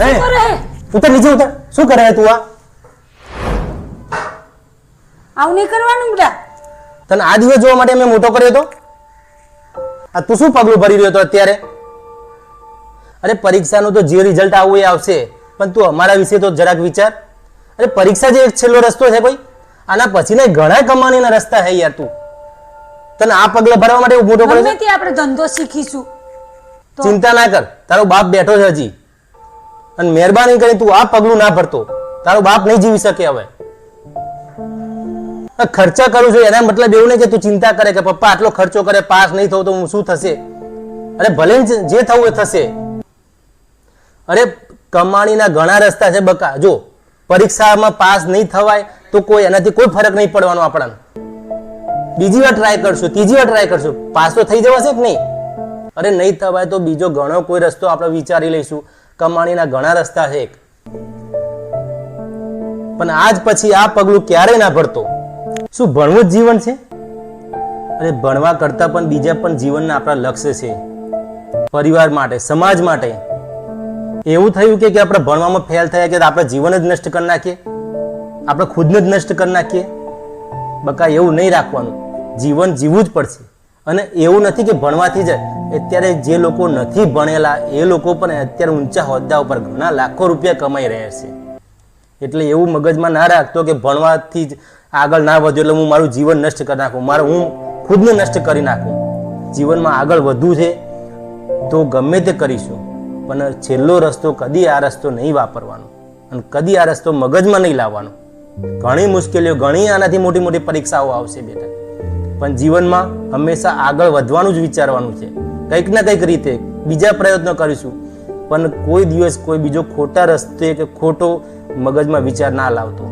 શું કરે? ઉતર નીચે ઉતર. શું કરે તું? આવું નહીં કરવાનું બેટા. તને આ દિવસ જોવા માટે મેં મોટો કર્યો તો? આ તું શું પગલું ભરી રહ્યો હતો અત્યારે? અરે પરીક્ષાનું તો જે રિઝલ્ટ આવવું એ આવશે, પણ તું અમારા વિશે તો જરાક વિચાર. અરે પરીક્ષા જે એક છેલ્લો રસ્તો છે ભાઈ, આના પછીના ઘણા કમાણીના રસ્તા છે યાર. તું તને આ પગલા ભરવા માટે મોટો કર્યો છે? આપણે ધંધો શીખીશું. ચિંતા ના કર, તારો બાપ બેઠો છે હજી, અને મહેરબાની કરી તું આ પગલું ના ભરતો. તારો બાપ નહીં જીવી શકે હવે. ખર્ચા કરું છું એના મતલબ એવું નહીં કે તું ચિંતા કરે કે પપ્પા આટલો ખર્ચો કરે, પાસ નહીં થવું તો શું થશે. અરે ભલે જે થવું એ થશે. અરે કમાણીના ઘણા રસ્તા છે બકા. જો પરીક્ષામાં પાસ નહીં થવાય તો કોઈ એનાથી કોઈ ફરક નહીં પડવાનો આપણને. બીજી વાર ટ્રાય કરશું, ત્રીજી વાર ટ્રાય કરશું, પાસ તો થઈ જવાશે કે નહીં? અરે નહીં થવાય તો બીજો ઘણો કોઈ રસ્તો આપણે વિચારી લઈશું. કમાણીના ઘણા રસ્તા છે, પણ આજ પછી આ પગલું ક્યારેય ના ભરતો. શું ભણવું જ જીવન છે? અરે ભણવા કરતા પણ બીજા પણ જીવનના આપણા લક્ષ્ય છે, પરિવાર માટે, સમાજ માટે. એવું થયું કે આપણે ભણવામાં ફેલ થયા કે આપણે જીવન જ નષ્ટ કરી નાખીએ, આપણે ખુદને જ નષ્ટ કરી નાખીએ. બકા એવું નહીં રાખવાનું. જીવન જીવવું જ પડશે. અને એવું નથી કે ભણવાથી જ. અત્યારે જે લોકો નથી ભણેલા એ લોકો પણ અત્યારે ઊંચા હોદ્દા ઉપર ઘણા લાખો રૂપિયા કમાઈ રહ્યા છે. એટલે એવું મગજમાં ના રાખતો કે ભણવાથી જ આગળ ના વધ્યો એટલે હું મારું જીવન નષ્ટ કરી નાખું, હું ખુદને નષ્ટ કરી નાખું. જીવનમાં આગળ વધવું છે તો ગમે તે કરીશું, પણ છેલ્લો રસ્તો કદી આ રસ્તો નહીં વાપરવાનો, અને કદી આ રસ્તો મગજમાં નહીં લાવવાનો. ઘણી મુશ્કેલીઓ, ઘણી આનાથી મોટી મોટી પરીક્ષાઓ આવશે બેટા, પણ જીવનમાં હંમેશા આગળ વધવાનું જ વિચારવાનું છે. કંઈક ના કંઈક રીતે બીજા પ્રયત્નો કરીશું, પણ કોઈ દિવસ કોઈ બીજો ખોટા રસ્તે કે ખોટો મગજમાં વિચાર ના લાવતો.